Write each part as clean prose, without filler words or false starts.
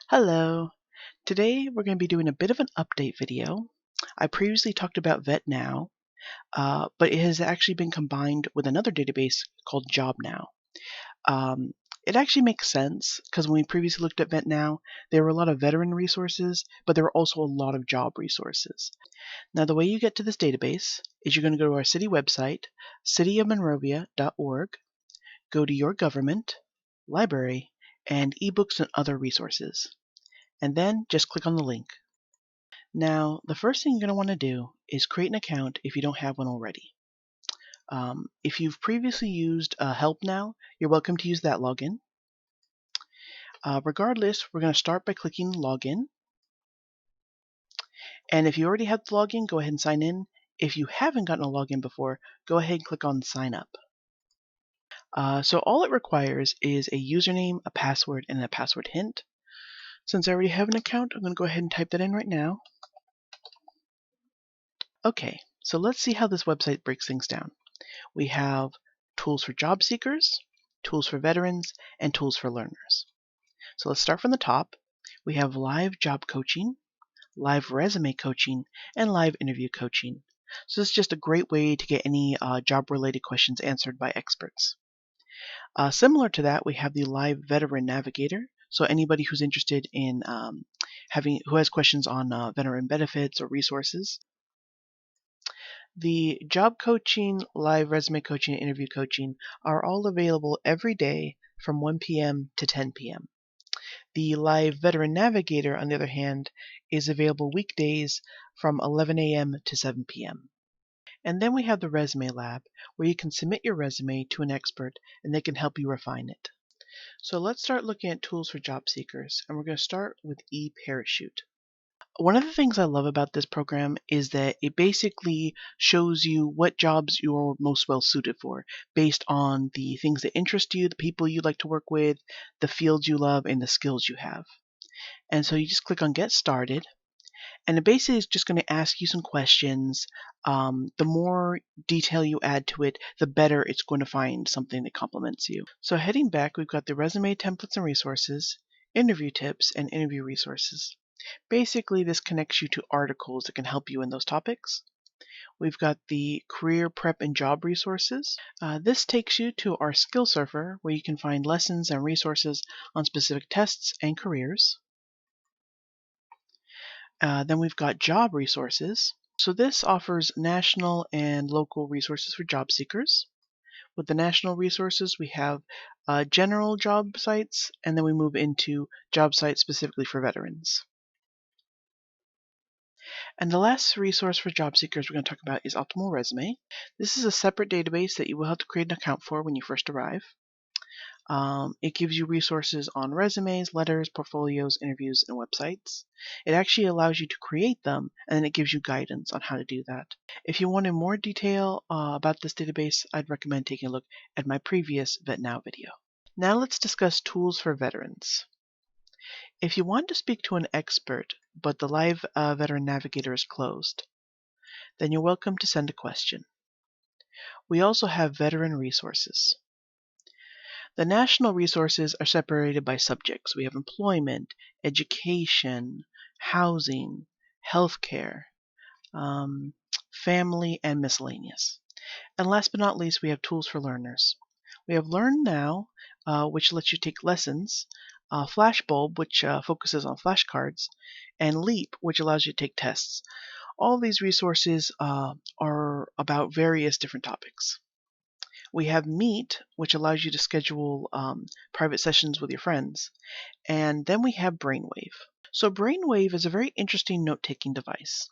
Hello. Today we're going to be doing a bit of an update video. I previously talked about VetNow, but it has actually been combined with another database called JobNow. Um, it actually makes sense because when we previously looked at VetNow, there were a lot of veteran resources, but there were also a lot of job resources. Now the way you get to this database is you're going to go to our city website, cityofmonrovia.org, go to your government, library, and ebooks and other resources. And then just click on the link. Now, the first thing you're going to want to do is create an account if you don't have one already. If you've previously used Help Now, you're welcome to use that login. Regardless, we're going to start by clicking Login. And if you already have the login, go ahead and sign in. If you haven't gotten a login before, go ahead and click on Sign Up. So all it requires is a username, a password, and a password hint. Since I already have an account, I'm going to go ahead and type that in right now. Okay, so let's see how this website breaks things down. We have tools for job seekers, tools for veterans, and tools for learners. So let's start from the top. We have live job coaching, live resume coaching, and live interview coaching. So this is just a great way to get any job-related questions answered by experts. Similar to that, we have the live veteran navigator. So anybody who's interested in who has questions on veteran benefits or resources. The job coaching, live resume coaching, and interview coaching are all available every day from 1 p.m. to 10 p.m. The live veteran navigator, on the other hand, is available weekdays from 11 a.m. to 7 p.m. And then we have the resume lab, where you can submit your resume to an expert and they can help you refine it. So let's start looking at tools for job seekers, and we're going to start with eParachute. One of the things I love about this program is that it basically shows you what jobs you're most well suited for based on the things that interest you, the people you like to work with, the fields you love, and the skills you have. And so you just click on Get Started, and it basically is just going to ask you some questions. The more detail you add to it, the better it's going to find something that complements you. So heading back, we've got the resume templates and resources, interview tips, and interview resources. Basically, this connects you to articles that can help you in those topics. We've got the career prep and job resources. This takes you to our skill surfer, where you can find lessons and resources on specific tests and careers. Then we've got job resources. So this offers national and local resources for job seekers. With the national resources, we have general job sites, and then we move into job sites specifically for veterans. And the last resource for job seekers we're going to talk about is Optimal Resume. This is a separate database that you will have to create an account for when you first arrive. It gives you resources on resumes, letters, portfolios, interviews, and websites. It actually allows you to create them, and then it gives you guidance on how to do that. If you wanted more detail about this database, I'd recommend taking a look at my previous VetNow video. Now let's discuss tools for veterans. If you want to speak to an expert, but the live veteran navigator is closed, then you're welcome to send a question. We also have veteran resources. The national resources are separated by subjects. We have employment, education, housing, healthcare, family, and miscellaneous. And last but not least, we have tools for learners. We have Learn Now, which lets you take lessons, Flashbulb, which focuses on flashcards, and Leap, which allows you to take tests. All of these resources are about various different topics. We have Meet, which allows you to schedule private sessions with your friends. And then we have Brainwave. So Brainwave is a very interesting note-taking device.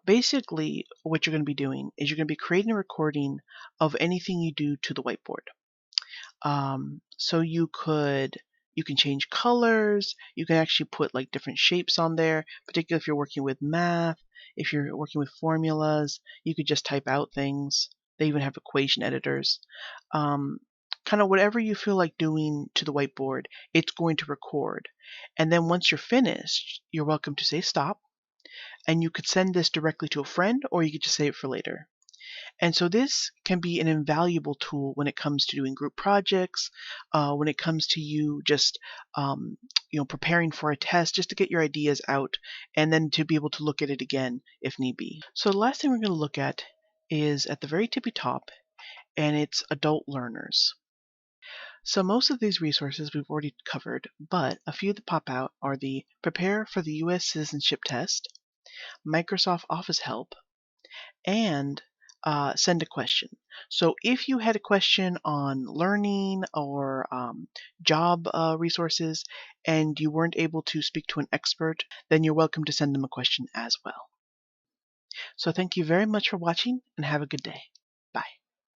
Basically, what you're going to be doing is you're going to be creating a recording of anything you do to the whiteboard. So you can change colors, you can actually put like different shapes on there, particularly if you're working with math, if you're working with formulas, you could just type out things. They even have equation editors. Kind of whatever you feel like doing to the whiteboard, it's going to record. And then once you're finished, you're welcome to say stop. And you could send this directly to a friend, or you could just save it for later. And so this can be an invaluable tool when it comes to doing group projects, when it comes to you just preparing for a test, just to get your ideas out and then to be able to look at it again if need be. So the last thing we're going to look at is at the very tippy top, and it's adult learners. So most of these resources we've already covered, but a few that pop out are the Prepare for the U.S. Citizenship Test, Microsoft Office Help, and Send a Question. So if you had a question on learning or job resources and you weren't able to speak to an expert, then you're welcome to send them a question as well. So thank you very much for watching and have a good day.